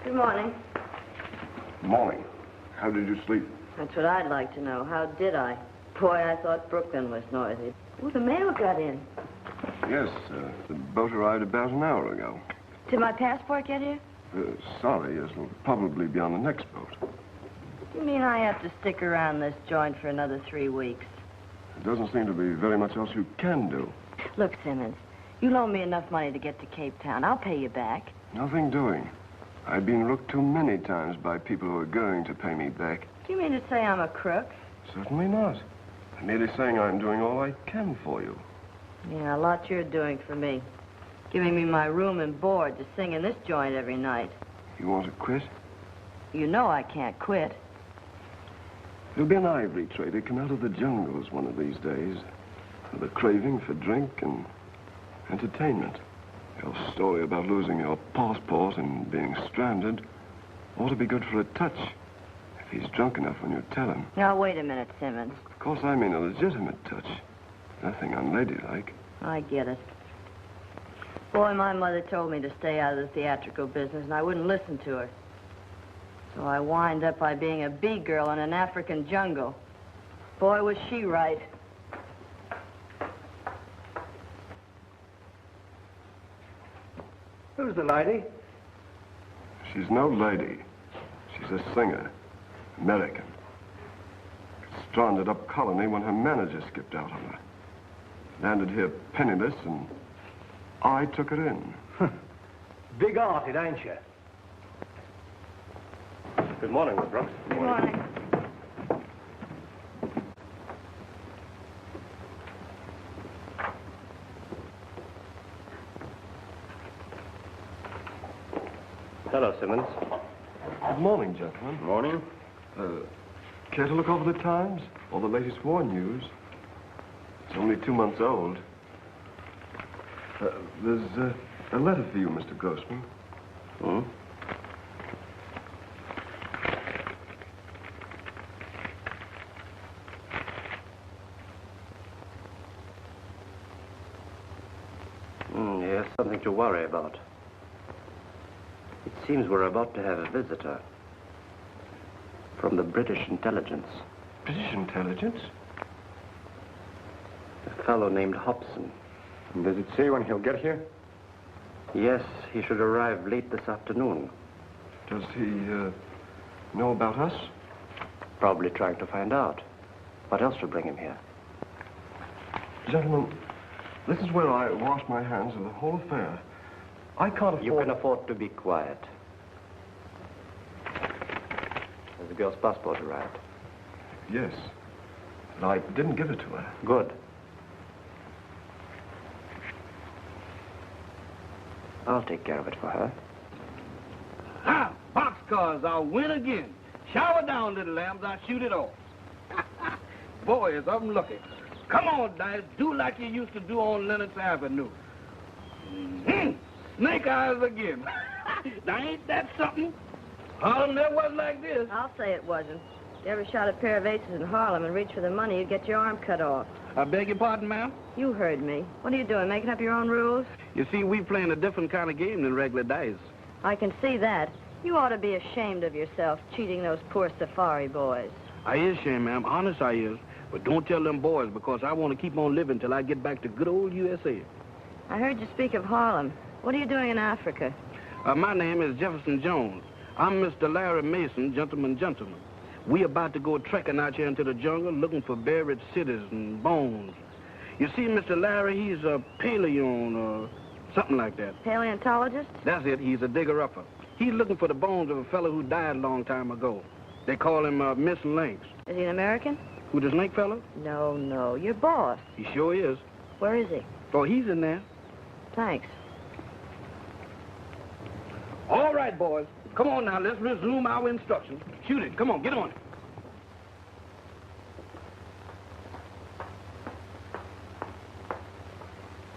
Good morning. Morning. How did you sleep? That's what I'd like to know. How did I? Boy, I thought Brooklyn was noisy. Oh, the mail got in. Yes, the boat arrived about an hour ago. Did my passport get here? Sorry, it'll probably be on the next boat. You mean I have to stick around this joint for another 3 weeks? There doesn't seem to be very much else you can do. Look, Simmons, you loan me enough money to get to Cape Town. I'll pay you back. Nothing doing. I've been rooked too many times by people who are going to pay me back. Do you mean to say I'm a crook? Certainly not. I'm merely saying I'm doing all I can for you. Yeah, a lot you're doing for me. Giving me my room and board to sing in this joint every night. You want to quit? You know I can't quit. There'll be an ivory trader come out of the jungles one of these days with a craving for drink and entertainment. Your story about losing your passport and being stranded ought to be good for a touch if he's drunk enough when you tell him. Now, wait a minute, Simmons. Of course, I mean a legitimate touch. Nothing unladylike. I get it. Boy, my mother told me to stay out of the theatrical business, and I wouldn't listen to her. So I wind up by being a bee girl in an African jungle. Boy, was she right. Who's the lady? She's no lady. She's a singer. American. Stranded up colony when her manager skipped out on her. Landed here penniless, and I took her in. Big-hearted, ain't you? Good morning, Miss Brooks. Good morning. Hello, Simmons. Good morning, gentlemen. Morning. Care to look over the Times? Or the latest war news? It's only 2 months old. There's a letter for you, Mr. Grossman. Hmm? Yes, something to worry about. It seems we're about to have a visitor from the British intelligence. British intelligence? A fellow named Hobson. And does it say when he'll get here? Yes, he should arrive late this afternoon. Does he know about us? Probably trying to find out. What else would bring him here? Gentlemen, this is where I wash my hands of the whole affair. I can't afford... You can afford to be quiet. Has the girl's passport arrived? Yes. But I didn't give it to her. Good. I'll take care of it for her. Ah, boxcars, I'll win again. Shower down, little lambs, I'll shoot it off. Boy, is I'm lucky. Come on, Dice, do like you used to do on Lenox Avenue. Snake eyes again. Now, ain't that something? Harlem never was like this. I'll say it wasn't. If you ever shot a pair of aces in Harlem and reached for the money, you'd get your arm cut off. I beg your pardon, ma'am? You heard me. What are you doing, making up your own rules? You see, we playing a different kind of game than regular dice. I can see that. You ought to be ashamed of yourself, cheating those poor safari boys. I is ashamed, ma'am. Honest, I is. But don't tell them boys, because I want to keep on living till I get back to good old USA. I heard you speak of Harlem. What are you doing in Africa? My name is Jefferson Jones. I'm Mr. Larry Mason, gentleman. We about to go trekking out here into the jungle looking for buried cities and bones. You see, Mr. Larry, he's a paleon or something like that. Paleontologist? That's it. He's a digger-upper. He's looking for the bones of a fellow who died a long time ago. They call him Missing Links. Is he an American? Who, the snake fellow? No, your boss. He sure is. Where is he? Oh, he's in there. Thanks. All right, boys. Come on now, let's resume our instructions. Shoot it. Come on, get on it.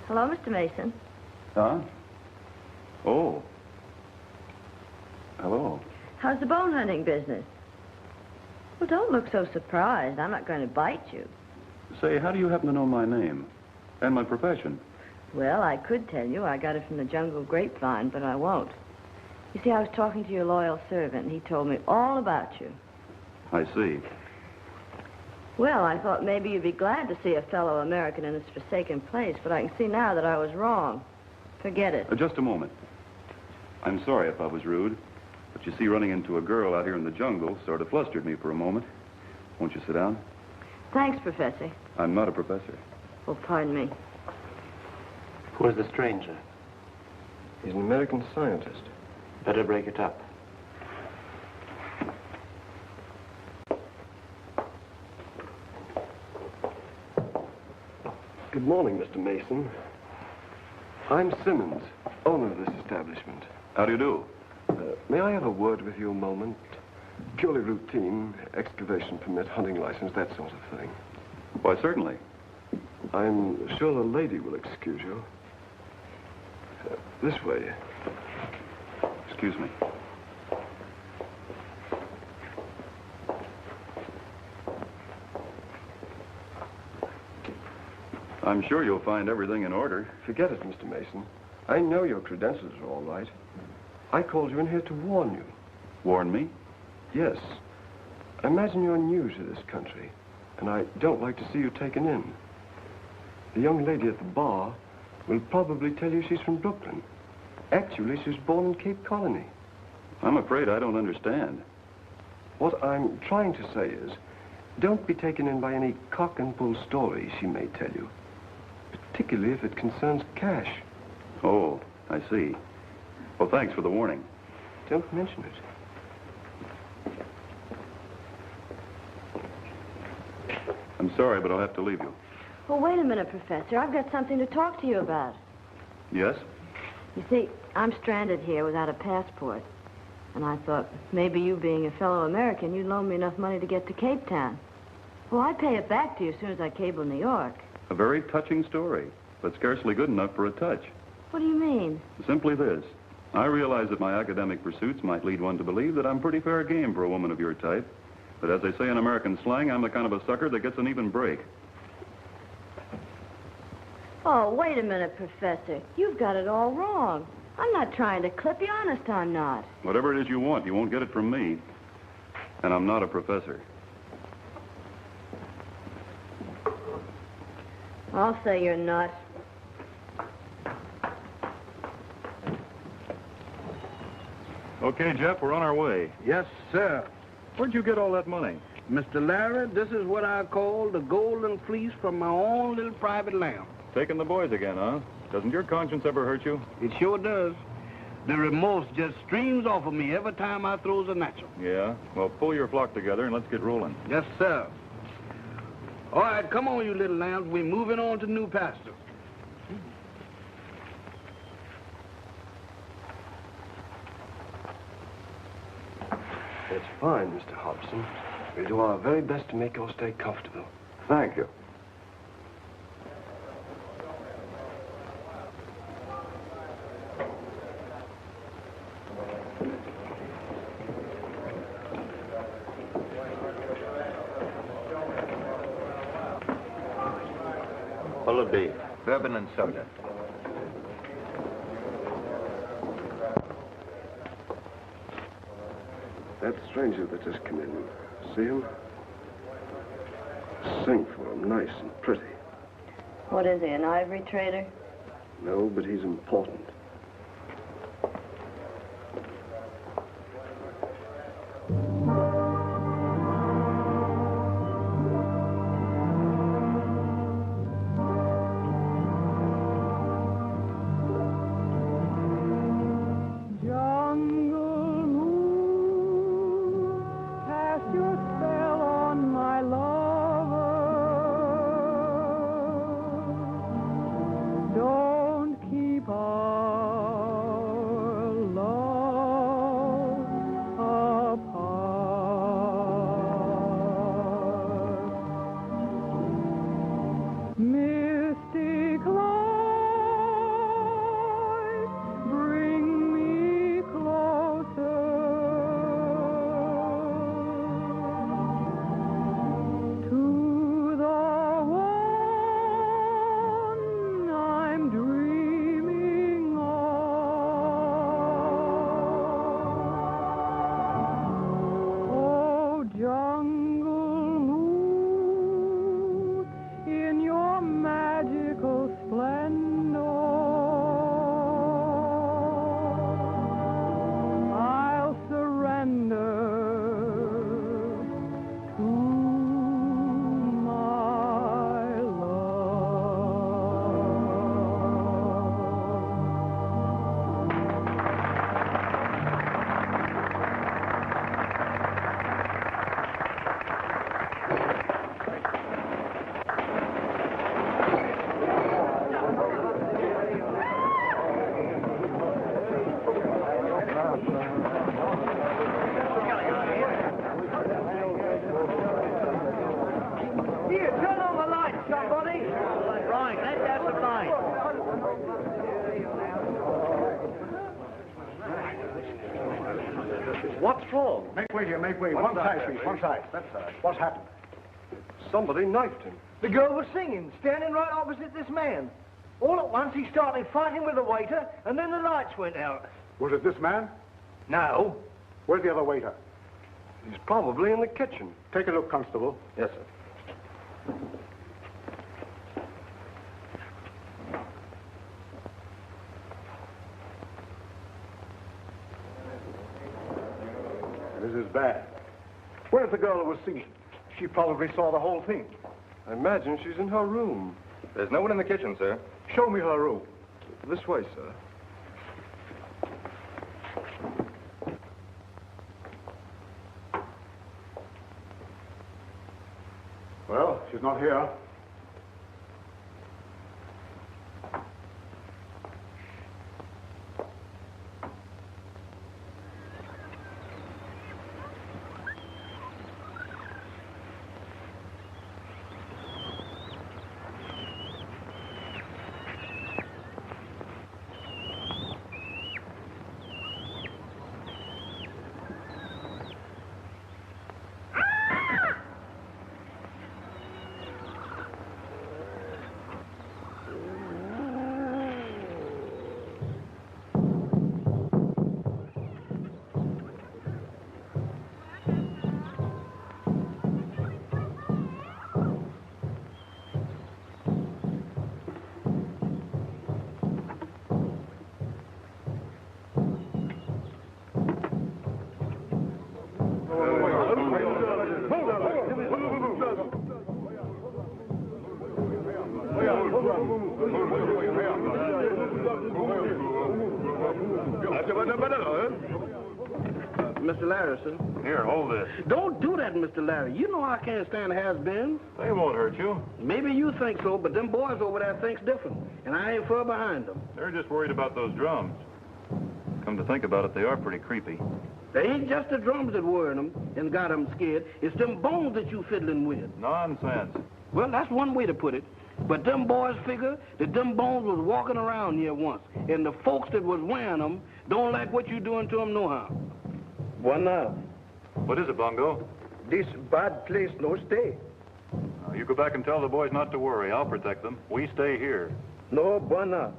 Hello, Mr. Mason. Huh? Oh. Hello. How's the bone hunting business? Well, don't look so surprised. I'm not going to bite you. Say, how do you happen to know my name? And my profession? Well, I could tell you. I got it from the jungle grapevine, but I won't. You see, I was talking to your loyal servant, and he told me all about you. I see. Well, I thought maybe you'd be glad to see a fellow American in this forsaken place, but I can see now that I was wrong. Forget it. Just a moment. I'm sorry if I was rude, but you see, running into a girl out here in the jungle sort of flustered me for a moment. Won't you sit down? Thanks, Professor. I'm not a professor. Oh, pardon me. Who is the stranger? He's an American scientist. Better break it up. Good morning, Mr. Mason. I'm Simmons, owner of this establishment. How do you do? May I have a word with you a moment? Purely routine, excavation permit, hunting license, that sort of thing. Why, certainly. I'm sure the lady will excuse you. This way. Excuse me. I'm sure you'll find everything in order. Forget it, Mr. Mason. I know your credentials are all right. I called you in here to warn you. Warn me? Yes. I imagine you're new to this country, and I don't like to see you taken in. The young lady at the bar will probably tell you she's from Brooklyn. Actually, she was born in Cape Colony. I'm afraid I don't understand. What I'm trying to say is, don't be taken in by any cock and bull story she may tell you, particularly if it concerns cash. Oh, I see. Well, thanks for the warning. Don't mention it. I'm sorry, but I'll have to leave you. Well, wait a minute, Professor. I've got something to talk to you about. Yes? You see, I'm stranded here without a passport. And I thought, maybe you being a fellow American, you'd loan me enough money to get to Cape Town. Well, I'd pay it back to you as soon as I cable New York. A very touching story, but scarcely good enough for a touch. What do you mean? Simply this. I realize that my academic pursuits might lead one to believe that I'm pretty fair game for a woman of your type. But as they say in American slang, I'm the kind of a sucker that gets an even break. Oh, wait a minute, Professor. You've got it all wrong. I'm not trying to clip you. Honest, I'm not. Whatever it is you want, you won't get it from me. And I'm not a professor. I'll say you're not. Okay, Jeff, we're on our way. Yes, sir. Where'd you get all that money? Mr. Larry, this is what I call the golden fleece from my own little private lamb. Taking the boys again, huh? Doesn't your conscience ever hurt you? It sure does. The remorse just streams off of me every time I throws a natural. Yeah? Well, pull your flock together and let's get rolling. Yes, sir. All right, come on, you little lambs. We're moving on to new pasture. It's fine, Mr. Hobson. We'll do our very best to make your stay comfortable. Thank you. What'll it be? Bourbon and soda. That stranger that just come in, see him? Sing for him, nice and pretty. What is he, an ivory trader? No, but he's important. Don't keep on What's wrong? Make way here, make way. One One side, side, please, please. one side. That side. What's happened? Somebody knifed him. The girl was singing, standing right opposite this man. All at once, he started fighting with the waiter, and then the lights went out. Was it this man? No. Where's the other waiter? He's probably in the kitchen. Take a look, Constable. Yes, sir. This is bad. Where's the girl who was singing? She probably saw the whole thing. I imagine she's in her room. There's no one in the kitchen, sir. Show me her room. This way, sir. Well, she's not here. Mr. Larry, sir. Here, hold this. Don't do that, Mr. Larry. You know I can't stand has-beens. They won't hurt you. Maybe you think so, but them boys over there thinks different, and I ain't far behind them. They're just worried about those drums. Come to think about it, they are pretty creepy. They ain't just the drums that worry them and got them scared. It's them bones that you fiddling with. Nonsense. Well, that's one way to put it. But them boys figure that them bones was walking around here once, and the folks that was wearing them don't like what you doing to them no how. Buona, What is it, Bongo? this bad place no stay. You go back and tell the boys not to worry. I'll protect them. We stay here. No, buona.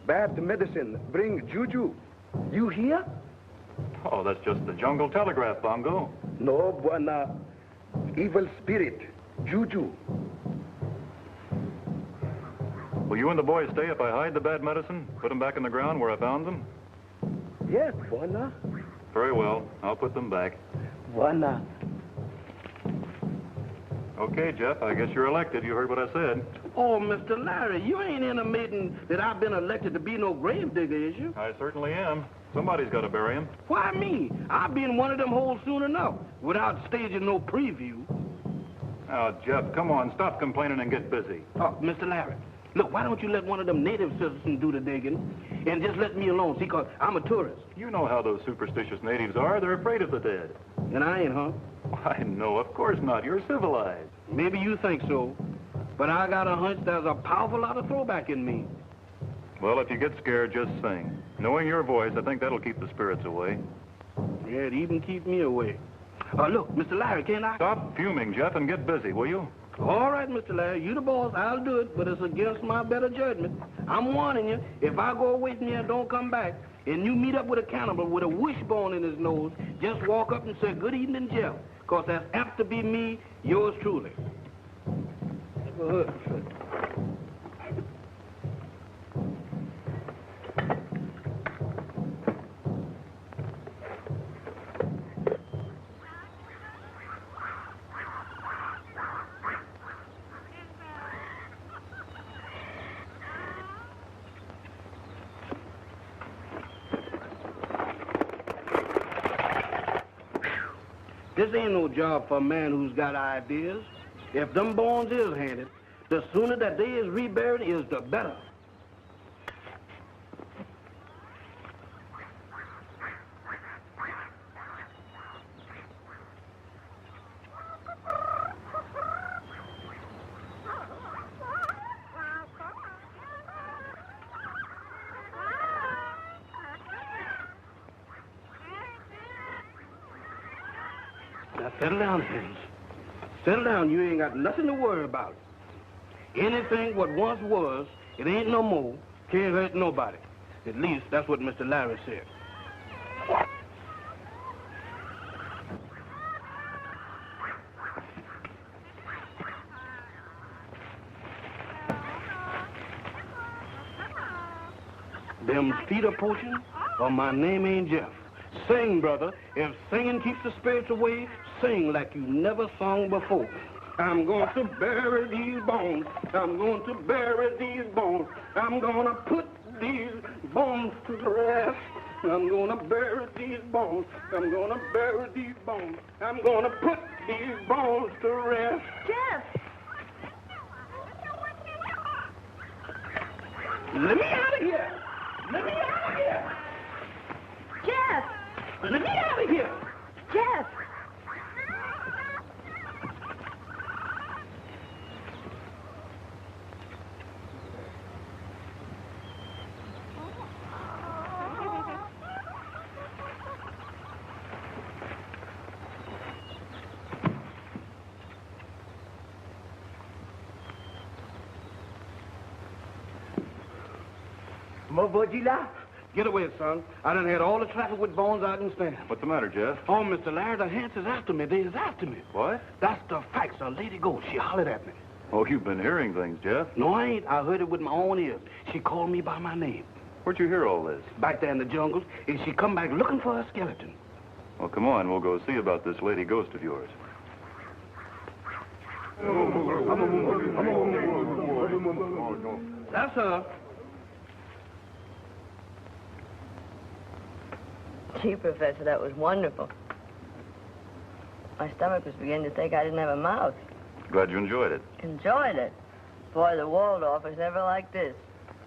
Bad medicine bring juju. You hear? Oh, that's just the jungle telegraph, Bongo. No, buona. Evil spirit, juju. Will you and the boys stay if I hide the bad medicine? Put them back in the ground where I found them? Yes, buona. Very well. I'll put them back. Buona. Okay, Jeff, I guess you're elected. You heard what I said. Oh, Mr. Larry, you ain't intimating that I've been elected to be no grave digger, is you? I certainly am. Somebody's got to bury him. Why me? I'll be in one of them holes soon enough, without staging no preview. Now, Jeff, come on. Stop complaining and get busy. Oh, Mr. Larry, look, why don't you let one of them native citizens do the digging and just let me alone? See, 'cause I'm a tourist. You know how those superstitious natives are. They're afraid of the dead. And I ain't, huh? Why, no, of course not. You're civilized. Maybe you think so, but I got a hunch there's a powerful lot of throwback in me. Well, if you get scared, just sing. Knowing your voice, I think that'll keep the spirits away. Yeah, it even keep me away. Look, Mr. Larry, can't I? Stop fuming, Jeff, and get busy, will you? All right, Mr. Larry, you the boss. I'll do it, but it's against my better judgment. I'm warning you, if I go away from here and don't come back, and you meet up with a cannibal with a wishbone in his nose, just walk up and say, "Good evening, Jeff," 'cause that's apt to be me, yours truly. This ain't no job for a man who's got ideas. If them bones is handed, the sooner that they is reburied is the better. Now, settle down, Haynes. Settle down. You ain't got nothing to worry about. Anything what once was, it ain't no more. Can't hurt nobody. At least, that's what Mr. Larry said. Them feet are poaching, or my name ain't Jeff. Sing, brother. If singing keeps the spirits away, sing like you never sung before. I'm going to bury these bones. I'm going to bury these bones. I'm going to put these bones to rest. I'm going to bury these bones. I'm going to bury these bones. I'm going to put these bones to rest. Jeff! Let me out of here! Let me out of here! Jeff! Let me out of here! Jeff! Get away, son. I done had all the traffic with bones I can stand. What's the matter, Jeff? Oh, Mr. Larry, the Hants is after me. They is after me. What? That's the facts. A lady ghost. She hollered at me. Oh, you've been hearing things, Jeff. No, I ain't. I heard it with my own ears. She called me by my name. Where'd you hear all this? Back there in the jungles, and she come back looking for a skeleton. Well, come on. We'll go see about this lady ghost of yours. That's her. Gee, Professor, that was wonderful. My stomach was beginning to think I didn't have a mouth. Glad you enjoyed it. Enjoyed it. Boy, the Waldorf was never like this.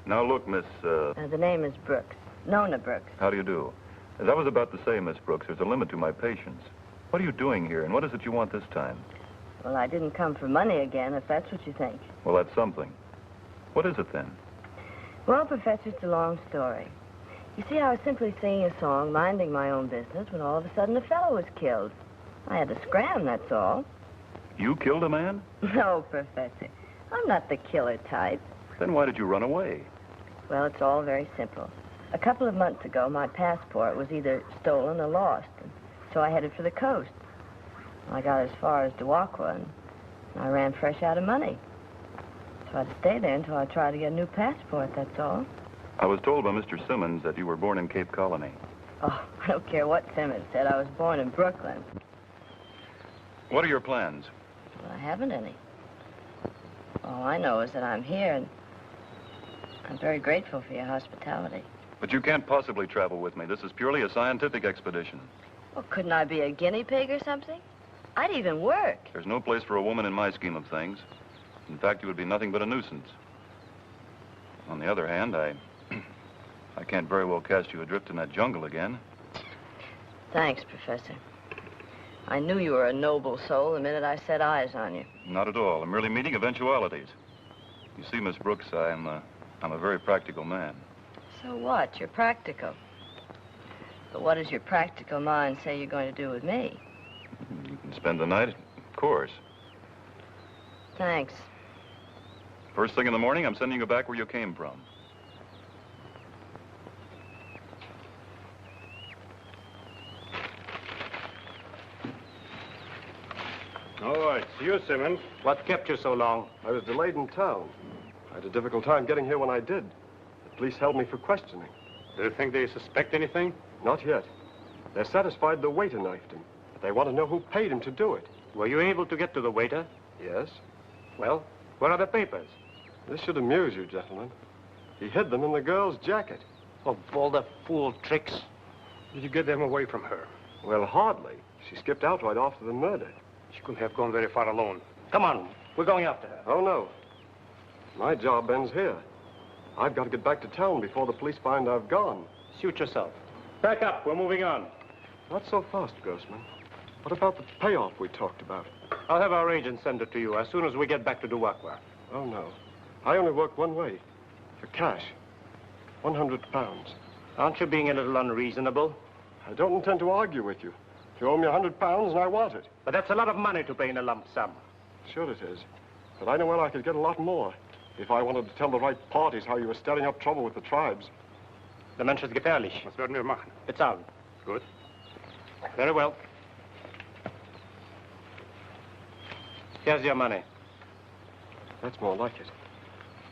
Now, look, Miss, The name is Brooks. Nona Brooks. how do you do? As I was about to say, Miss Brooks, there's a limit to my patience. What are you doing here, and what is it you want this time? Well, I didn't come for money again, if that's what you think. Well, that's something. What is it, then? Well, Professor, it's a long story. You see, I was simply singing a song, minding my own business, when all of a sudden a fellow was killed. I had to scram, that's all. You killed a man? No, Professor. I'm not the killer type. Then why did you run away? Well, it's all very simple. A couple of months ago, my passport was either stolen or lost, and so I headed for the coast. I got as far as Dewakwa, and I ran fresh out of money. So I had to stay there until I tried to get a new passport, that's all. I was told by Mr. Simmons that you were born in Cape Colony. Oh, I don't care what Simmons said. I was born in Brooklyn. What are your plans? Well, I haven't any. All I know is that I'm here, and I'm very grateful for your hospitality. But you can't possibly travel with me. This is purely a scientific expedition. Well, couldn't I be a guinea pig or something? I'd even work. There's no place for a woman in my scheme of things. In fact, you would be nothing but a nuisance. On the other hand, I can't very well cast you adrift in that jungle again. Thanks, Professor. I knew you were a noble soul the minute I set eyes on you. Not at all. I'm merely meeting eventualities. You see, Miss Brooks, I'm a very practical man. So what? You're practical. But what does your practical mind say you're going to do with me? You can spend the night, of course. Thanks. First thing in the morning, I'm sending you back where you came from. All right. See you, Simmons. What kept you so long? I was delayed in town. I had a difficult time getting here when I did. The police held me for questioning. Do you think they suspect anything? Not yet. They're satisfied the waiter knifed him, but they want to know who paid him to do it. Were you able to get to the waiter? Yes. Well, where are the papers? This should amuse you, gentlemen. He hid them in the girl's jacket. Of all the fool tricks. Did you get them away from her? Well, hardly. She skipped out right after the murder. She couldn't have gone very far alone. Come on. We're going after her. Oh, no. My job ends here. I've got to get back to town before the police find I've gone. Suit yourself. Back up. We're moving on. Not so fast, Grossman. What about the payoff we talked about? I'll have our agent send it to you as soon as we get back to Dewakwa. Oh, no. I only work one way. For cash. 100 pounds. Aren't you being a little unreasonable? I don't intend to argue with you. You owe me £100 and I want it. But that's a lot of money to pay in a lump sum. Sure it is. But I know where I could get a lot more if I wanted to tell the right parties how you were stirring up trouble with the tribes. Der Mensch ist gefährlich. Was werden wir machen? Bezahlen. Good. Very well. Here's your money. That's more like it.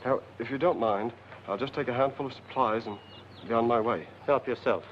Now, if you don't mind, I'll just take a handful of supplies and be on my way. Help yourself.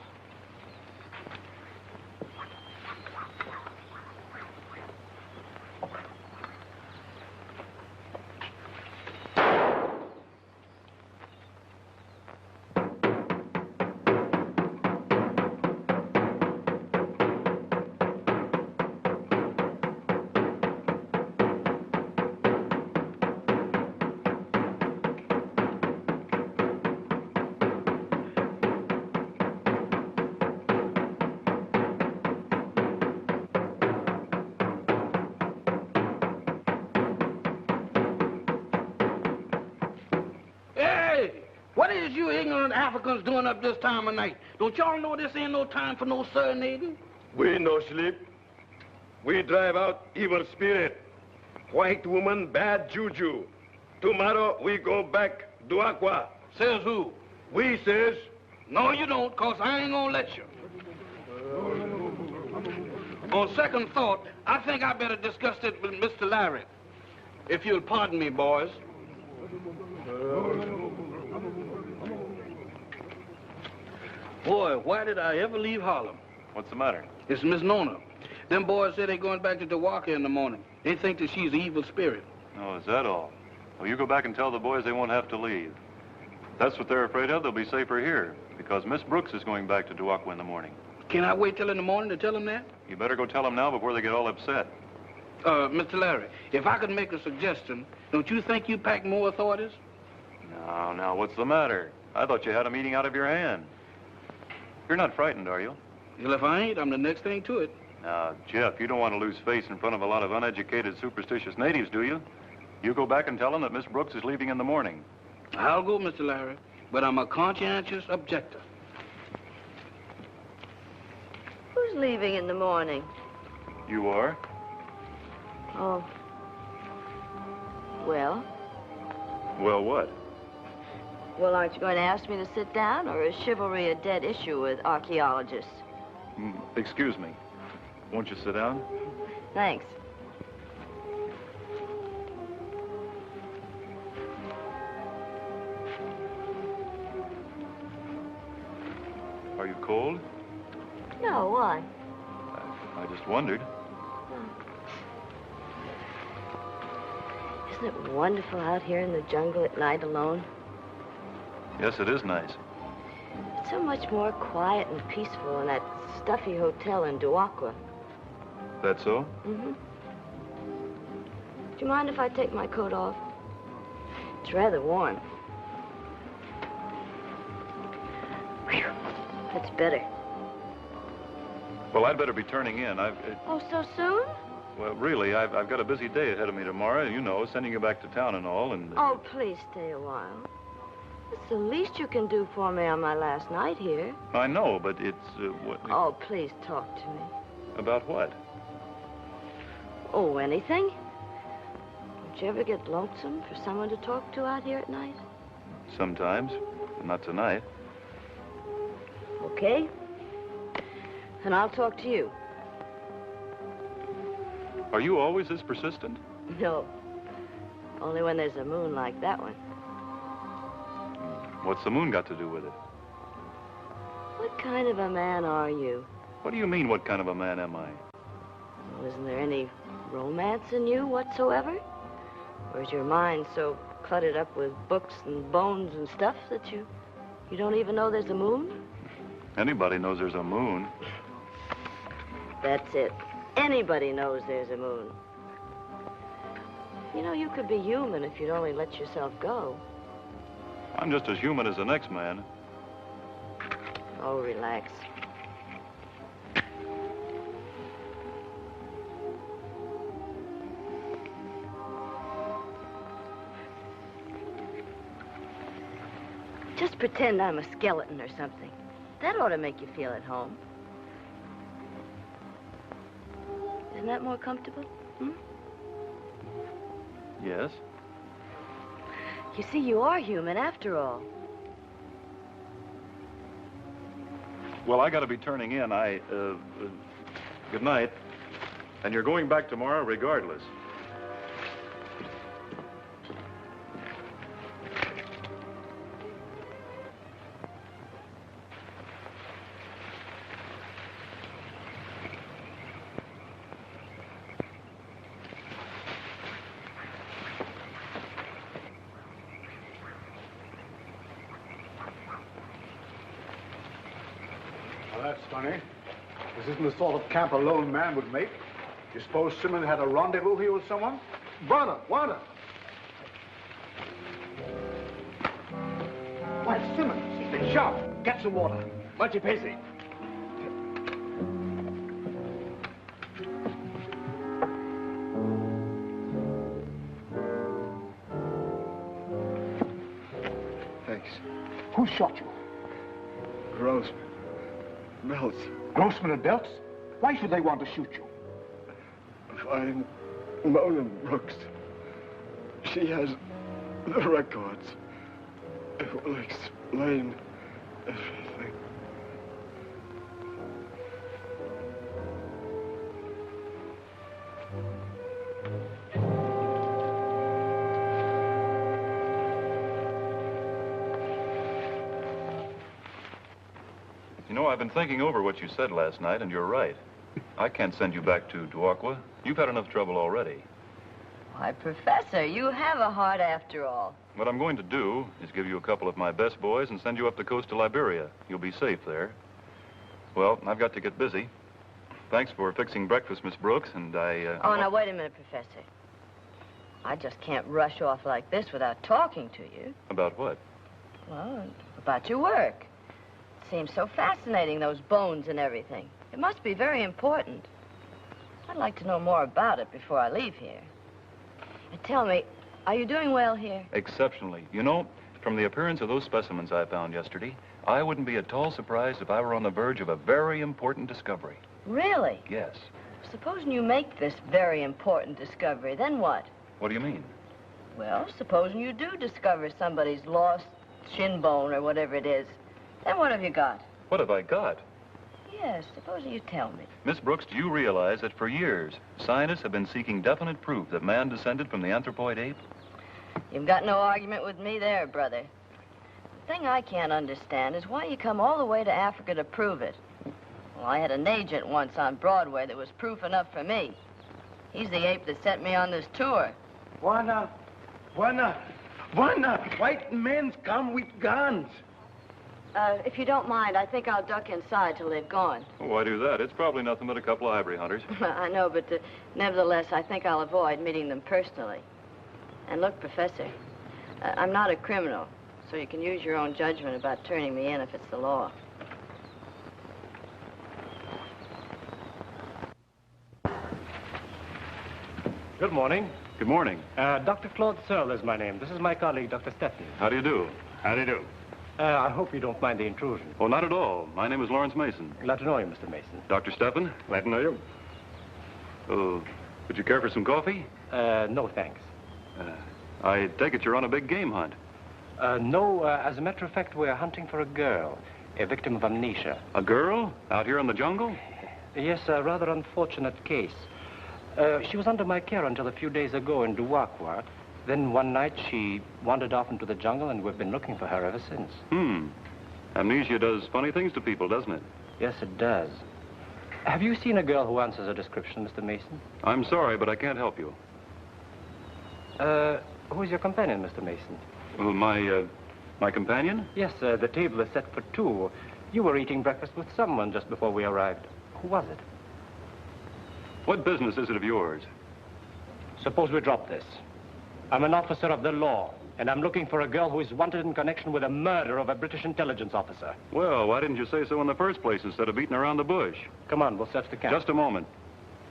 What is you ignorant Africans doing up this time of night? Don't y'all know this ain't no time for no serenading? We no sleep. We drive out evil spirit. White woman, bad juju. Tomorrow we go back Duakwa. Says who? We says. No, you don't, cause I ain't gonna let you. On second thought, I think I better discuss it with Mr. Larry. If you'll pardon me, boys. Boy, why did I ever leave Harlem? What's the matter? It's Miss Nona. Them boys say they're going back to Dewaka in the morning. They think that she's an evil spirit. Oh, is that all? Well, you go back and tell the boys they won't have to leave. If that's what they're afraid of, they'll be safer here, because Miss Brooks is going back to Dewaka in the morning. Can I wait till in the morning to tell them that? You better go tell them now before they get all upset. Mr. Larry, if I could make a suggestion, don't you think you pack more authorities? Now, what's the matter? I thought you had a meeting out of your hand. You're not frightened, are you? Well, if I ain't, I'm the next thing to it. Now, Jeff, you don't want to lose face in front of a lot of uneducated, superstitious natives, do you? You go back and tell them that Miss Brooks is leaving in the morning. I'll go, Mr. Larry, but I'm a conscientious objector. Who's leaving in the morning? You are? Oh. Well? Well, what? Well, aren't you going to ask me to sit down, or is chivalry a dead issue with archaeologists? Excuse me. Won't you sit down? Thanks. Are you cold? No, why? I just wondered. Isn't it wonderful out here in the jungle at night alone? Yes, it is nice. It's so much more quiet and peaceful in that stuffy hotel in Dewaka. That so? Mm-hmm. Do you mind if I take my coat off? It's rather warm. Whew. That's better. Well, I'd better be turning in. Oh, so soon? Well, really, I've got a busy day ahead of me tomorrow, you know, sending you back to town and all, and... Oh, please stay a while. It's the least you can do for me on my last night here. I know, but it's, what... Oh, please talk to me. About what? Oh, anything. Don't you ever get lonesome for someone to talk to out here at night? Sometimes, but not tonight. Okay. And I'll talk to you. Are you always this persistent? No. Only when there's a moon like that one. What's the moon got to do with it? What kind of a man are you? What do you mean, what kind of a man am I? Well, isn't there any romance in you whatsoever? Or is your mind so cluttered up with books and bones and stuff that you don't even know there's a moon? Anybody knows there's a moon. That's it. Anybody knows there's a moon. You know, you could be human if you'd only let yourself go. I'm just as human as the next man. Oh, relax. Just pretend I'm a skeleton or something. That ought to make you feel at home. Isn't that more comfortable? Hmm? Yes? You see, you are human after all. Well, I got to be turning in. Good night. And you're going back tomorrow regardless. Well, that's funny. This isn't the sort of camp a lone man would make. You suppose Simmons had a rendezvous here with someone? Water! Why, Simmons, he's been shot. Get some water. Much busy. Thanks. Who shot you? Grossman. Belts. Grossman and Belts? Why should they want to shoot you? Find Mona Brooks. She has the records. It will explain everything. You know, I've been thinking over what you said last night, and you're right. I can't send you back to Duakwa. You've had enough trouble already. Why, Professor, you have a heart after all. What I'm going to do is give you a couple of my best boys and send you up the coast to Liberia. You'll be safe there. Well, I've got to get busy. Thanks for fixing breakfast, Miss Brooks, and Oh, now, wait a minute, Professor. I just can't rush off like this without talking to you. About what? Well, about your work. It seems so fascinating, those bones and everything. It must be very important. I'd like to know more about it before I leave here. And tell me, are you doing well here? Exceptionally. You know, from the appearance of those specimens I found yesterday, I wouldn't be at all surprised if I were on the verge of a very important discovery. Really? Yes. Supposing you make this very important discovery, then what? What do you mean? Well, supposing you do discover somebody's lost shin bone or whatever it is, then what have you got? What have I got? Yes, supposing you tell me. Miss Brooks, do you realize that for years, scientists have been seeking definite proof that man descended from the anthropoid ape? You've got no argument with me there, brother. The thing I can't understand is why you come all the way to Africa to prove it. Well, I had an agent once on Broadway that was proof enough for me. He's the ape that sent me on this tour. Why not? Why not? Why not? White men's come with guns. If you don't mind, I think I'll duck inside till they've gone. Oh, why do that? It's probably nothing but a couple of ivory hunters. I know, but nevertheless, I think I'll avoid meeting them personally. And look, Professor, I'm not a criminal, so you can use your own judgment about turning me in if it's the law. Good morning. Good morning. Dr. Claude Searle is my name. This is my colleague, Dr. Stepney. How do you do? How do you do? I hope you don't mind the intrusion. Oh, not at all. My name is Lawrence Mason. Glad to know you, Mr. Mason. Dr. Steffen? Glad to know you. Would you care for some coffee? No, thanks. I take it you're on a big game hunt. No, as a matter of fact, we're hunting for a girl, a victim of amnesia. A girl? Out here in the jungle? Yes, a rather unfortunate case. She was under my care until a few days ago in Duakwa. Then one night she wandered off into the jungle, and we've been looking for her ever since. Amnesia does funny things to people, doesn't it? Yes, it does. Have you seen a girl who answers a description, Mr. Mason? I'm sorry, but I can't help you. Who's your companion, Mr. Mason? My companion? Yes, the table is set for two. You were eating breakfast with someone just before we arrived. Who was it? What business is it of yours? Suppose we drop this. I'm an officer of the law, and I'm looking for a girl who is wanted in connection with the murder of a British intelligence officer. Well, why didn't you say so in the first place instead of beating around the bush? Come on, we'll search the camp. Just a moment.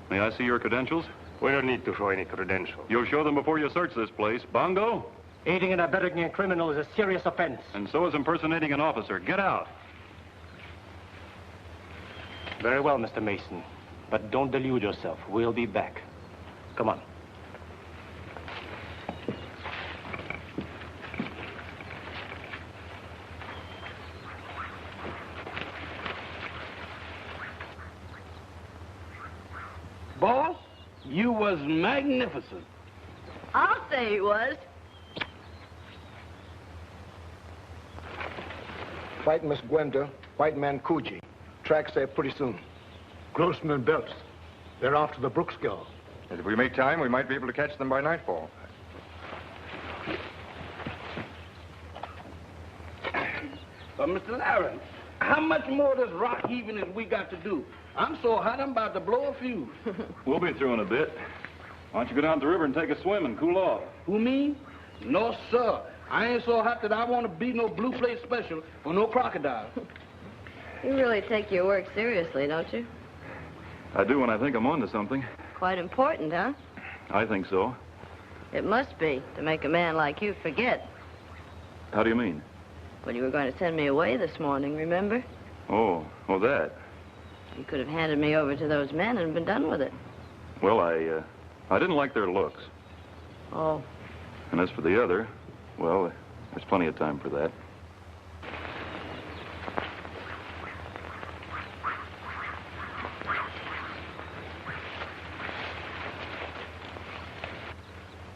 May I see your credentials? We don't need to show any credentials. You'll show them before you search this place. Bongo? Aiding and abetting a criminal is a serious offense. And so is impersonating an officer. Get out. Very well, Mr. Mason. But don't delude yourself. We'll be back. Come on. Boss, you was magnificent. I'll say he was. Fight Miss Gwenda, white man Coogee. Tracks there pretty soon. Grossman and Belts. They're after the Brooks girl. And if we make time, we might be able to catch them by nightfall. Mr. Larry, how much more of this rock heaving as we got to do? I'm so hot, I'm about to blow a fuse. We'll be through in a bit. Why don't you go down to the river and take a swim and cool off? Who, me? No, sir. I ain't so hot that I want to be no blue plate special or no crocodile. You really take your work seriously, don't you? I do when I think I'm onto something. Quite important, huh? I think so. It must be, to make a man like you forget. How do you mean? Well, you were going to send me away this morning, remember? Oh, that. You could have handed me over to those men and been done with it. Well, I didn't like their looks. Oh. And as for the other, well, there's plenty of time for that.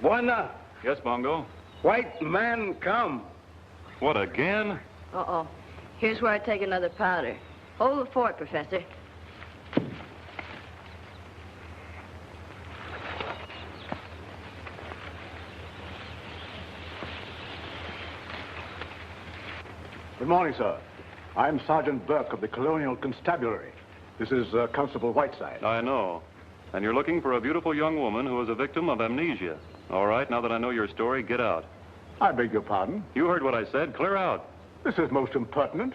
Buena. Yes, Bongo? White man come. What, again? Uh-oh. Here's where I take another powder. Hold the fort, Professor. Good morning, sir. I'm Sergeant Burke of the Colonial Constabulary. This is Constable Whiteside. I know. And you're looking for a beautiful young woman who was a victim of amnesia. All right, now that I know your story, get out. I beg your pardon? You heard what I said. Clear out. This is most impertinent.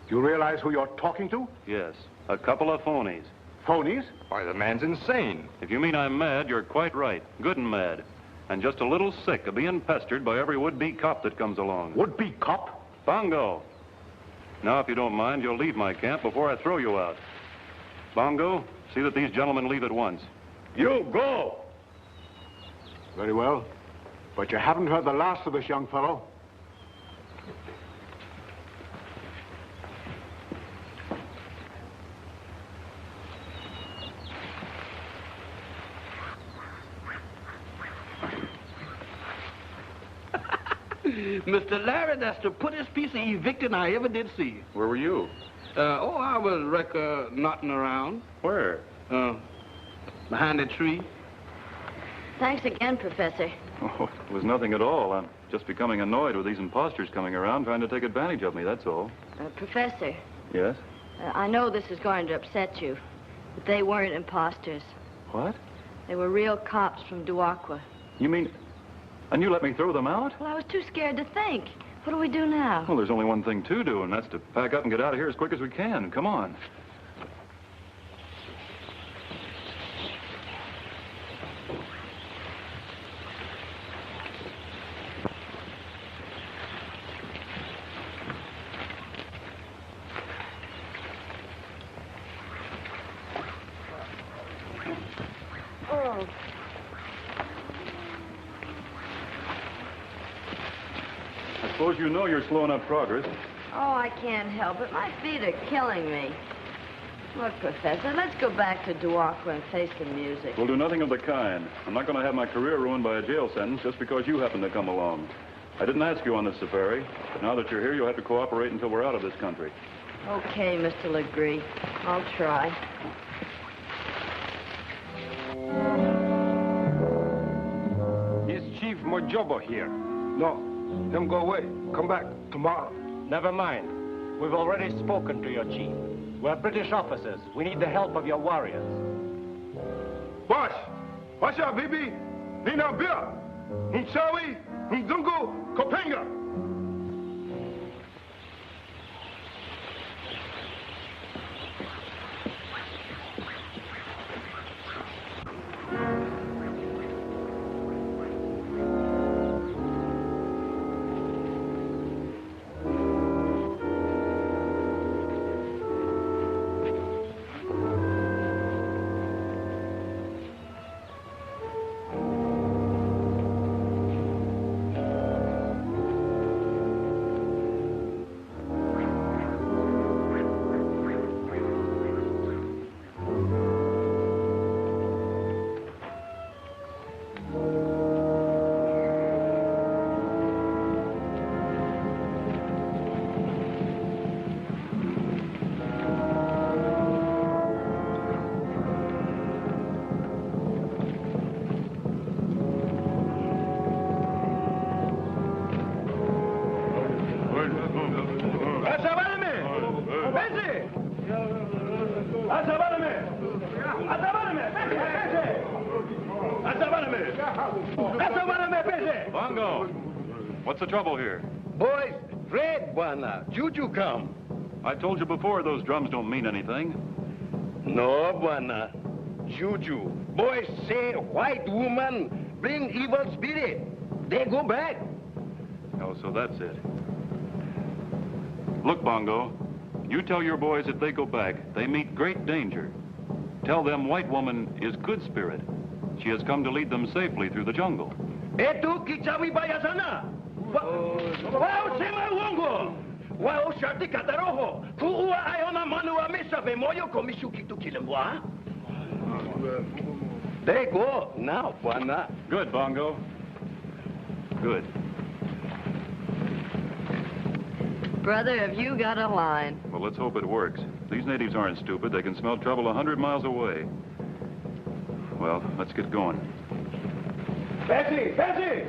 Do you realize who you're talking to? Yes, a couple of phonies. Phonies? Why, the man's insane. If you mean I'm mad, you're quite right. Good and mad. And just a little sick of being pestered by every would-be cop that comes along. Would-be cop? Bongo. Now, if you don't mind, you'll leave my camp before I throw you out. Bongo, see that these gentlemen leave at once. You go! Very well. But you haven't heard the last of this young fellow. Mr. Larry, that's the prettiest piece of evicting I ever did see. Where were you? I was knotting around. Where? Behind a tree. Thanks again, Professor. Oh, it was nothing at all. I'm just becoming annoyed with these imposters coming around trying to take advantage of me, that's all. Professor. Yes? I know this is going to upset you, but they weren't imposters. What? They were real cops from Duakwa. You mean... And you let me throw them out? Well, I was too scared to think. What do we do now? Well, there's only one thing to do, and that's to pack up and get out of here as quick as we can. Come on. Oh. I suppose you know you're slowing up progress. Oh, I can't help it. My feet are killing me. Look, Professor, let's go back to Duakwa and face the music. We'll do nothing of the kind. I'm not going to have my career ruined by a jail sentence just because you happen to come along. I didn't ask you on this safari, but now that you're here, you'll have to cooperate until we're out of this country. Okay, Mr. Legree. I'll try. Is Chief Mojobo here? No. Him go away. Come back tomorrow. Never mind. We've already spoken to your chief. We're British officers. We need the help of your warriors. Boss! Watch out, baby! Nina Bia! Nchawi! Ndungu! Kopenga! Bongo, what's the trouble here? Boys, Fred, Buana. Juju come. I told you before, those drums don't mean anything. No, Buana. Juju. Boys say white woman bring evil spirit. They go back. Oh, so that's it. Look, Bongo, you tell your boys if they go back, they meet great danger. Tell them white woman is good spirit. She has come to lead them safely through the jungle. Etu kichawi baya sana. Wao sema uongo. Wao sharti kataroho. Kuua ayona manua mesa moyo komishu kitu kilembwa. They go now, Buana. Good, Bongo. Good. Brother, have you got a line? Well, let's hope it works. These natives aren't stupid. They can smell trouble 100 miles away. Well, let's get going. Bessie! Bessie!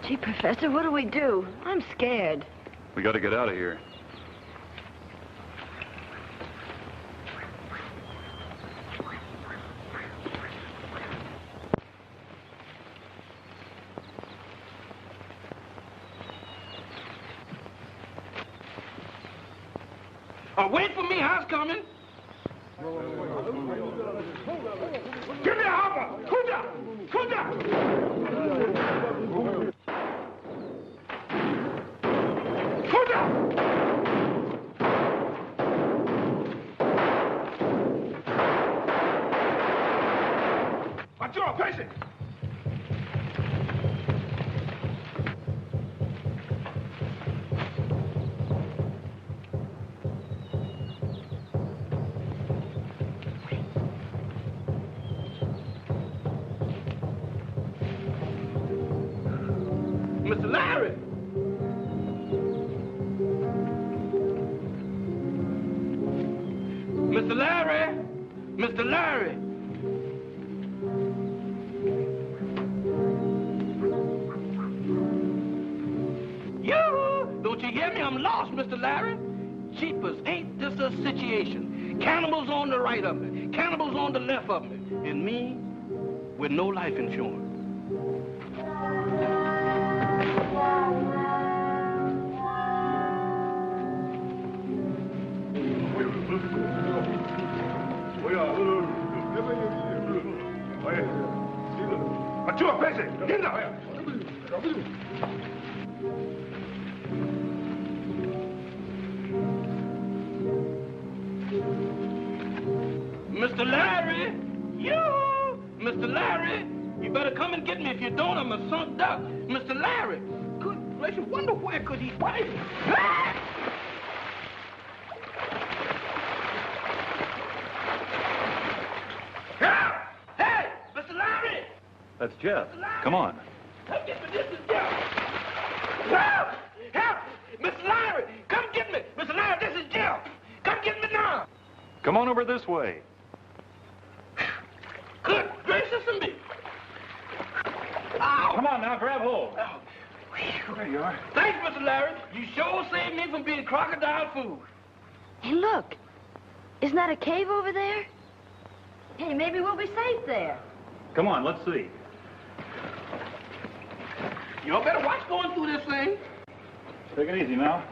Gee, Professor, what do we do? I'm scared. We got to get out of here. Wait for me, house coming. Give me a hopper. Kuda! Kuda! Kuda! Watch your face it. Mr. Larry! Mr. Larry! Mr. Larry! You! Don't you hear me? I'm lost, Mr. Larry. Jeepers, ain't this a situation? Cannibals on the right of me, cannibals on the left of me, and me with no life insurance. Mature, Bessie! Get down! Mr. Larry! You! Mr. Larry! You better come and get me. If you don't, I'm a sunk duck. Mr. Larry! Good gracious, wonder where could he find me? Hey! Mr. Larry! That's Jeff. Come on. Come get me. This is Jeff. Help! Help! Mr. Larry! Come get me! Mr. Larry, this is Jeff! Come get me now! Come on over this way. Good gracious of me! now. Grab hold. There you are. Thanks, Mr. Larry. You sure saved me from being crocodile food. Hey, look. Isn't that a cave over there? Hey, maybe we'll be safe there. Come on, let's see. Y'all better watch going through this thing. Take it easy now.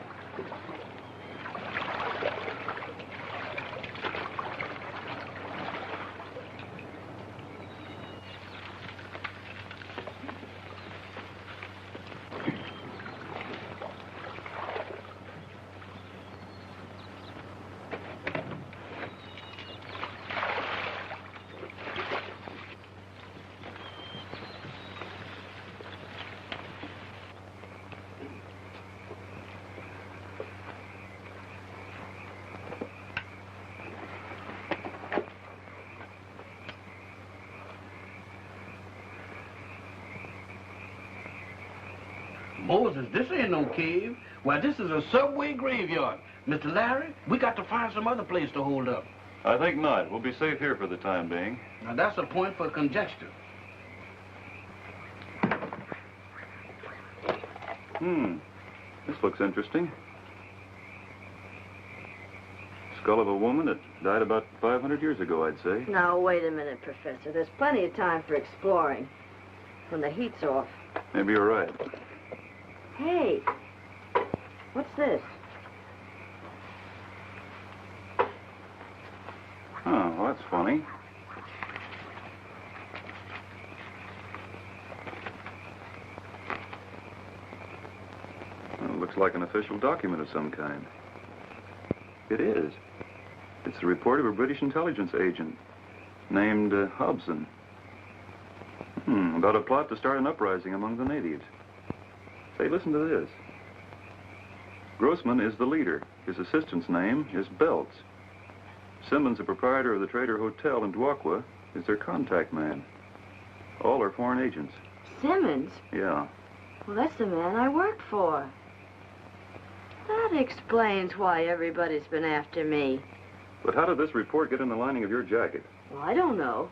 Moses, this ain't no cave. Why, this is a subway graveyard. Mr. Larry, we got to find some other place to hold up. I think not. We'll be safe here for the time being. Now, that's a point for conjecture. This looks interesting. Skull of a woman that died about 500 years ago, I'd say. Now, wait a minute, Professor. There's plenty of time for exploring when the heat's off. Maybe you're right. Hey, what's this? Oh, well, that's funny. Well, it looks like an official document of some kind. It is. It's the report of a British intelligence agent named Hobson. About a plot to start an uprising among the natives. Say, listen to this. Grossman is the leader. His assistant's name is Belts. Simmons, the proprietor of the Trader Hotel in Duakwa, is their contact man. All are foreign agents. Simmons? Yeah. Well, that's the man I worked for. That explains why everybody's been after me. But how did this report get in the lining of your jacket? Well, I don't know.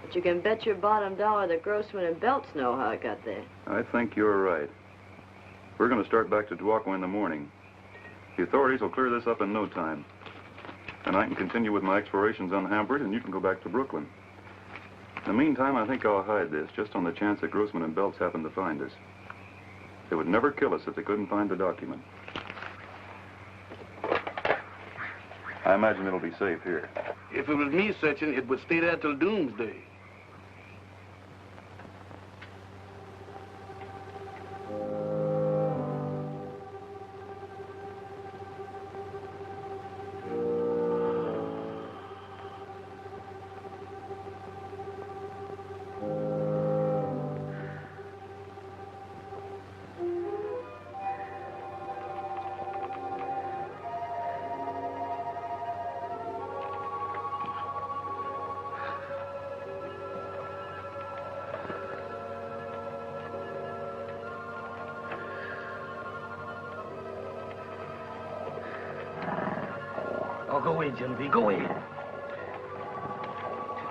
But you can bet your bottom dollar that Grossman and Belts know how it got there. I think you're right. We're going to start back to Duakwa in the morning. The authorities will clear this up in no time. And I can continue with my explorations unhampered, and you can go back to Brooklyn. In the meantime, I think I'll hide this, just on the chance that Grossman and Belts happen to find us. They would never kill us if they couldn't find the document. I imagine it'll be safe here. If it was me searching, it would stay there till doomsday. Oh, go away, Genevieve. Go away.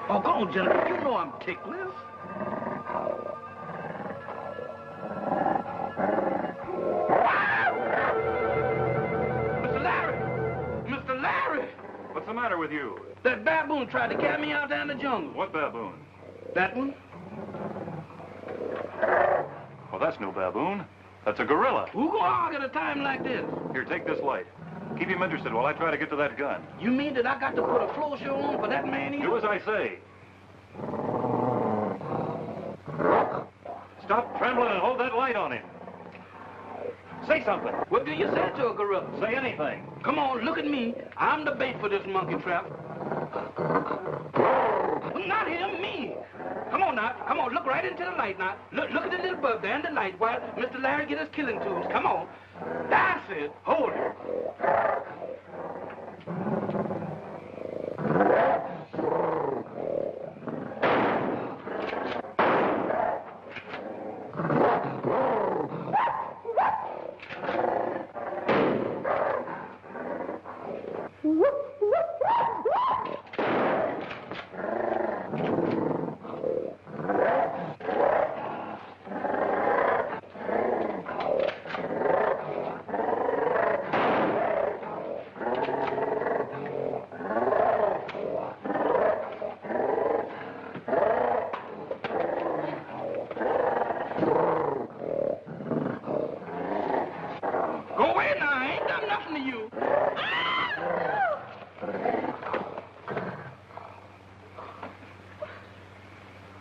Oh, go on, Genevieve. You know I'm ticklish. Mr. Larry! Mr. Larry! What's the matter with you? That baboon tried to carry me out there in the jungle. What baboon? That one? Well, that's no baboon. That's a gorilla. Who go hog at a time like this? Here, take this light. Keep him interested while I try to get to that gun. You mean that I got to put a floor show on for that man here? Do as I say. Stop trembling and hold that light on him. Say something. What do you say to a gorilla? Say anything. Come on, look at me. I'm the bait for this monkey trap. Not him, me. Come on now. Come on, look right into the light now. Look at the little bug there in the light while Mr. Larry get his killing tools. Come on. That's it. Hold it.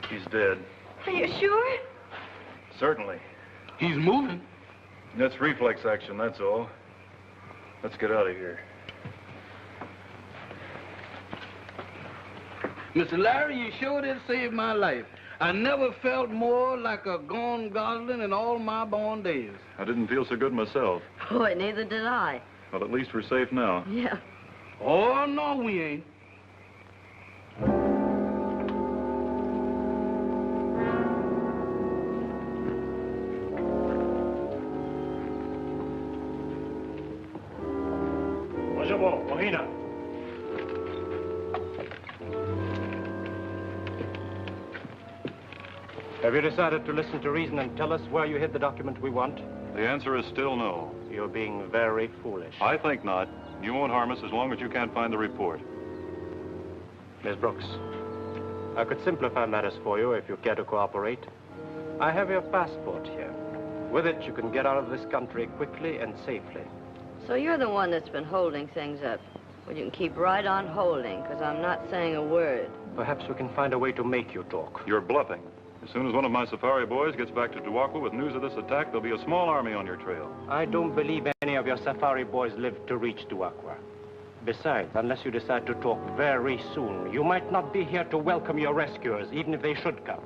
He's dead. Are you sure? Certainly. He's moving. That's reflex action, that's all. Let's get out of here. Mr. Larry, you sure did save my life. I never felt more like a gone gosling in all my born days. I didn't feel so good myself. Boy, neither did I. Well, at least we're safe now. Yeah. Oh, no, we ain't. Have you decided to listen to reason and tell us where you hid the document we want? The answer is still no. You're being very foolish. I think not. You won't harm us as long as you can't find the report. Miss Brooks, I could simplify matters for you if you care to cooperate. I have your passport here. With it, you can get out of this country quickly and safely. So you're the one that's been holding things up. Well, you can keep right on holding, because I'm not saying a word. Perhaps we can find a way to make you talk. You're bluffing. As soon as one of my safari boys gets back to Duakwa with news of this attack, there'll be a small army on your trail. I don't believe any of your safari boys live to reach Duakwa. Besides, unless you decide to talk very soon, you might not be here to welcome your rescuers, even if they should come.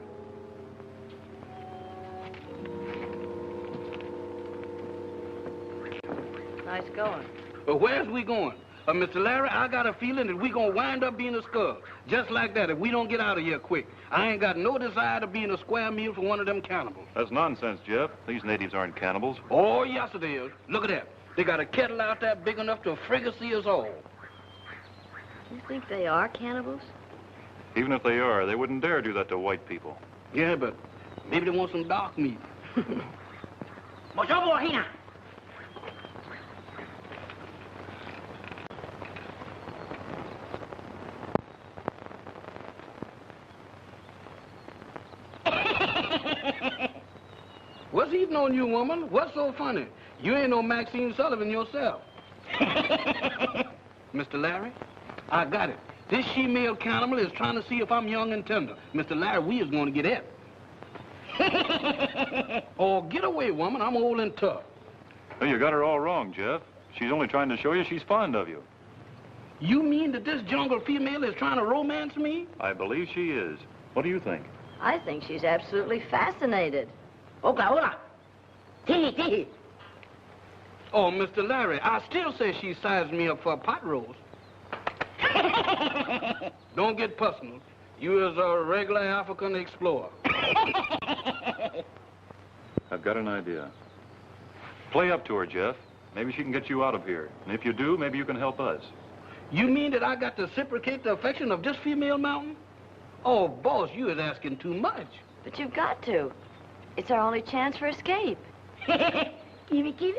Nice going. But where's we going? Mr. Larry, I got a feeling that we're going to wind up being a skull. Just like that, if we don't get out of here quick. I ain't got no desire to be in a square meal for one of them cannibals. That's nonsense, Jeff. These natives aren't cannibals. Oh, yes, it is. Look at that. They got a kettle out there big enough to fricassee us all. You think they are cannibals? Even if they are, they wouldn't dare do that to white people. Yeah, but maybe they want some dark meat. What's eating on you, woman? What's so funny? You ain't no Maxine Sullivan yourself. Mr. Larry, I got it. This she-male cannibal is trying to see if I'm young and tender. Mr. Larry, we is going to get it. Oh, get away, woman. I'm old and tough. Well, you got her all wrong, Jeff. She's only trying to show you she's fond of you. You mean that this jungle female is trying to romance me? I believe she is. What do you think? I think she's absolutely fascinated. Oh, Mr. Larry, I still say she sized me up for a pot roast. Don't get personal. You is a regular African explorer. I've got an idea. Play up to her, Jeff. Maybe she can get you out of here. And if you do, maybe you can help us. You mean that I got to reciprocate the affection of this female mountain? Oh, boss, you is asking too much. But you've got to. It's our only chance for escape. Kiwi. Kiwi.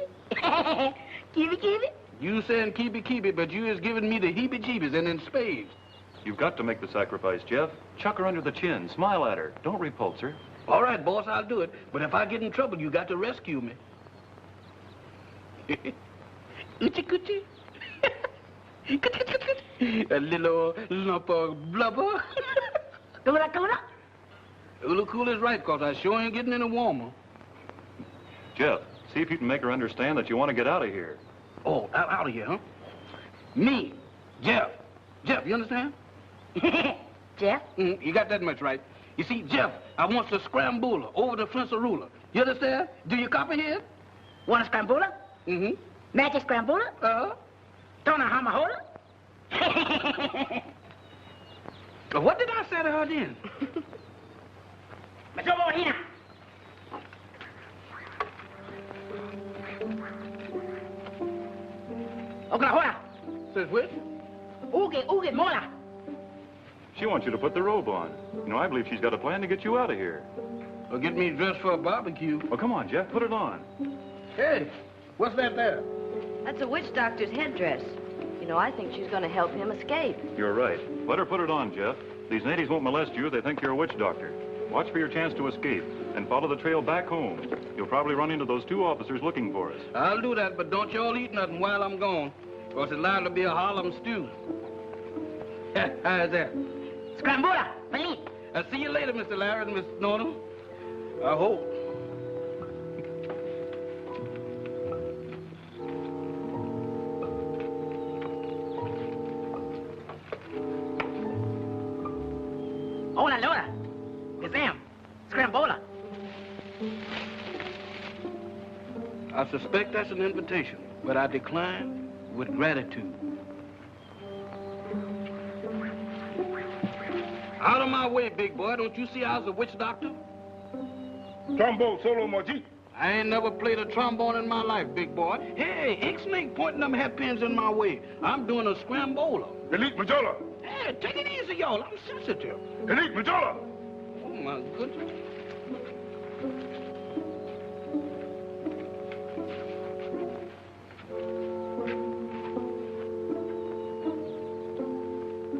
You saying kibi, but you is giving me the heebie-jeebies and in spades. You've got to make the sacrifice, Jeff. Chuck her under the chin. Smile at her. Don't repulse her. All right, boss, I'll do it. But if I get in trouble, you got to rescue me. Oochie-coochie. A little lump of blubber. Ulu cool is right, because I sure ain't getting any warmer. Jeff, see if you can make her understand that you want to get out of here. Oh, out of here, huh? Me, Jeff. Jeff, you understand? Jeff? You got that much right. You see, Jeff, I want the scrambler over the Flincerula. You understand? Do you copy here? Want a scrambler? Mm-hmm. Magic scrambler? Don't know how my hold it? What did I say to her then? Oklahoma. Says which? Uge, mola. She wants you to put the robe on. You know, I believe she's got a plan to get you out of here. Or get me dressed for a barbecue. Well, come on, Jeff, put it on. Hey, what's that there? That's a witch doctor's headdress. You know, I think she's going to help him escape. You're right. Let her put it on, Jeff. These natives won't molest you if they think you're a witch doctor. Watch for your chance to escape and follow the trail back home. You'll probably run into those two officers looking for us. I'll do that, but don't y'all eat nothing while I'm gone, or it's liable to be a Harlem stew. How's that? Scrambula, Malik. I'll see you later, Mr. Larry and Miss Norton. I hope. Hola, Laura. It's Sam. Scrambola. I suspect that's an invitation, but I decline with gratitude. Out of my way, big boy. Don't you see I was a witch doctor? Trombone solo moji. I ain't never played a trombone in my life, big boy. Hey, Ink-Snake pointing them hairpins in my way. I'm doing a scrambola. Elite Majola. Hey, take it easy, y'all. I'm sensitive. Elite Majola. Oh, my goodness.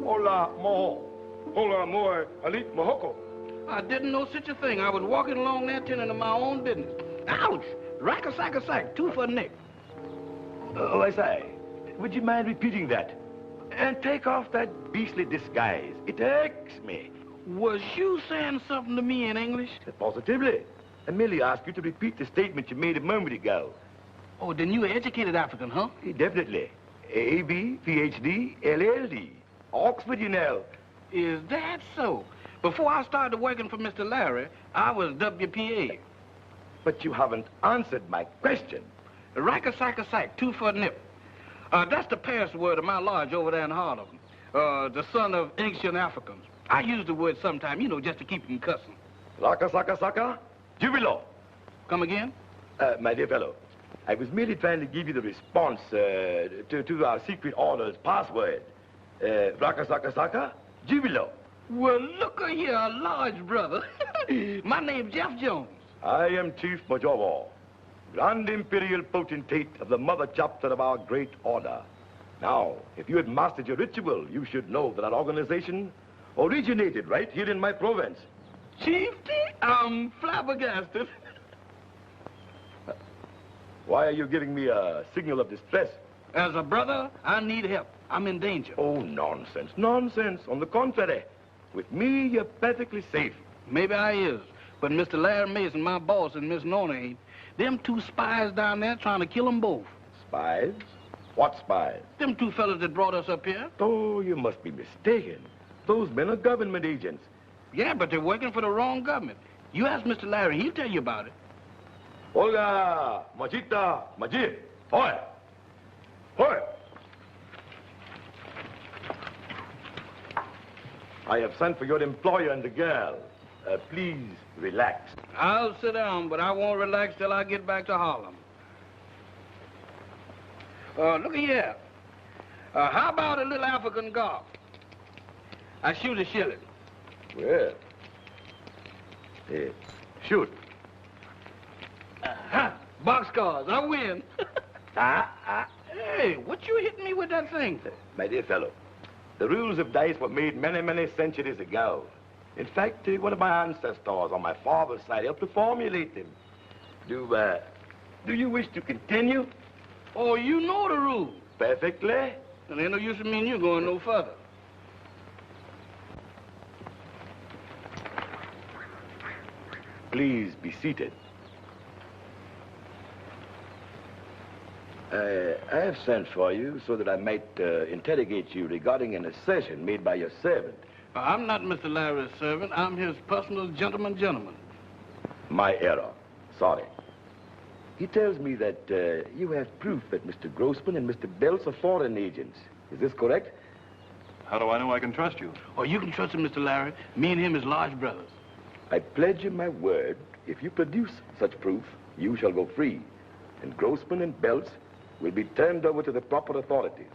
Hola, moho. Hola, moe, Elite Mohoko. I didn't know such a thing. I was walking along there tending to my own business. Ouch! Rack-a-sack-a-sack, two for a nick. Oh, I say, would you mind repeating that? And take off that beastly disguise. It irks me. Was you saying something to me in English? Positively. I merely asked you to repeat the statement you made a moment ago. Oh, then you an educated African, huh? Definitely. A.B., Ph.D., LL.D. Oxford, you know. Is that so? Before I started working for Mr. Larry, I was WPA. But you haven't answered my question. Rack-a-sack-a-sack, two for a nip. That's the password of my lodge over there in Harlem. The son of ancient Africans. I use the word sometime, you know, just to keep them cussing. Raka-saka-saka, jubilo. Come again? My dear fellow, I was merely trying to give you the response to our secret order's password. Raka-saka-saka, jubilo. Well, look here, large brother. My name's Jeff Jones. I am Chief Majobo, Grand Imperial Potentate of the Mother Chapter of our great order. Now, if you had mastered your ritual, you should know that our organization originated right here in my province. Chiefty, I'm flabbergasted. Why are you giving me a signal of distress? As a brother, I need help. I'm in danger. Oh, nonsense, nonsense. On the contrary, with me, you're perfectly safe. Maybe I is, but Mr. Larry Mason, my boss, and Miss Nona ain't. Them two spies down there trying to kill them both. Spies? What spies? Them two fellas that brought us up here. Oh, you must be mistaken. Those men are government agents. Yeah, but they're working for the wrong government. You ask Mr. Larry, he'll tell you about it. Olga, Majita, Majid, hoy! Hoy! I have sent for your employer and the girl. Please relax. I'll sit down, but I won't relax till I get back to Harlem. Look here. How about a little African golf? I shoot a shilling. Well, shoot. Boxcars, I win. Hey, what you hitting me with that thing? My dear fellow, the rules of dice were made many, many centuries ago. In fact, one of my ancestors on my father's side helped to formulate them. Do you wish to continue? Oh, you know the rules. Perfectly. And ain't no use in me and you going no further. Please be seated. I have sent for you so that I might interrogate you regarding an assertion made by your servant. I'm not Mr. Larry's servant. I'm his personal gentleman. My error. Sorry. He tells me that you have proof that Mr. Grossman and Mr. Belts are foreign agents. Is this correct? How do I know I can trust you? Oh, you can trust him, Mr. Larry. Me and him is large brothers. I pledge you my word, if you produce such proof, you shall go free. And Grossman and Belts will be turned over to the proper authorities.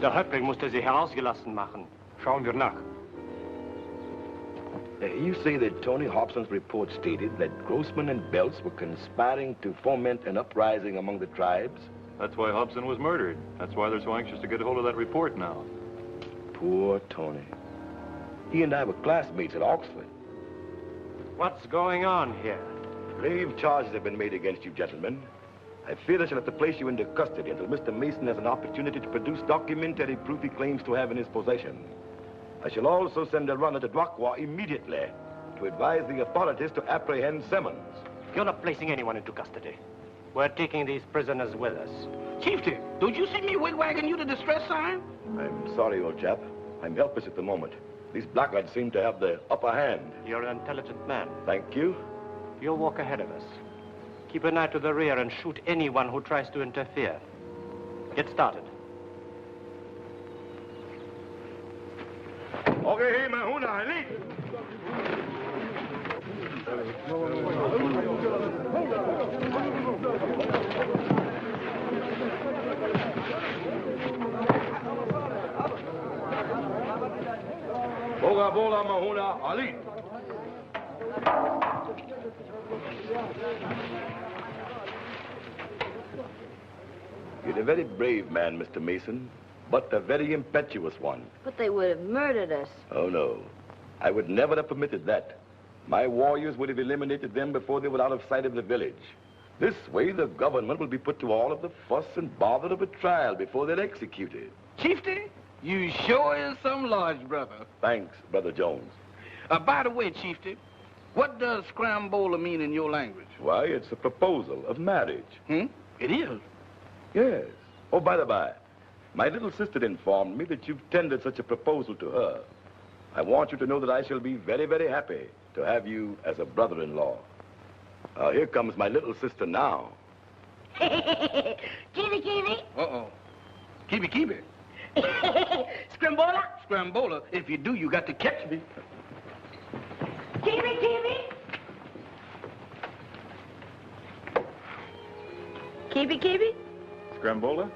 Der Häuptling musste sie herausgelassen machen. Schauen wir nach. You say that Tony Hobson's report stated that Grossman and Belts were conspiring to foment an uprising among the tribes? That's why Hobson was murdered. That's why they're so anxious to get a hold of that report now. Poor Tony. He and I were classmates at Oxford. What's going on here? Grave charges have been made against you, gentlemen. I fear I shall have to place you into custody until Mr. Mason has an opportunity to produce documentary proof he claims to have in his possession. I shall also send a runner to Dwakwa immediately to advise the authorities to apprehend Simmons. You're not placing anyone into custody. We're taking these prisoners with us. Chieftain, don't you see me wigwagging you the distress sign? I'm sorry, old chap. I'm helpless at the moment. These blackguards seem to have the upper hand. You're an intelligent man. Thank you. You'll walk ahead of us. Keep an eye to the rear and shoot anyone who tries to interfere. Get started. Okay, hey, Mahuna, lead. Boga bola Mahuna, Ali. You're a very brave man, Mr. Mason, but a very impetuous one. But they would have murdered us. Oh, no. I would never have permitted that. My warriors would have eliminated them before they were out of sight of the village. This way, the government will be put to all of the fuss and bother of a trial before they're executed. Chieftain, you sure is some large brother. Thanks, Brother Jones. By the way, Chieftain, what does scrambola mean in your language? Why, it's a proposal of marriage. It is? Yes. Oh, by the by, my little sister informed me that you've tendered such a proposal to her. I want you to know that I shall be very, very happy to have you as a brother-in-law. Here comes my little sister now. Kiwi, kiwi. Uh-oh. Kibi. Scrambola. Scrambola. If you do, you got to catch me. Kiwi, kiwi. Kibi. Scrambola?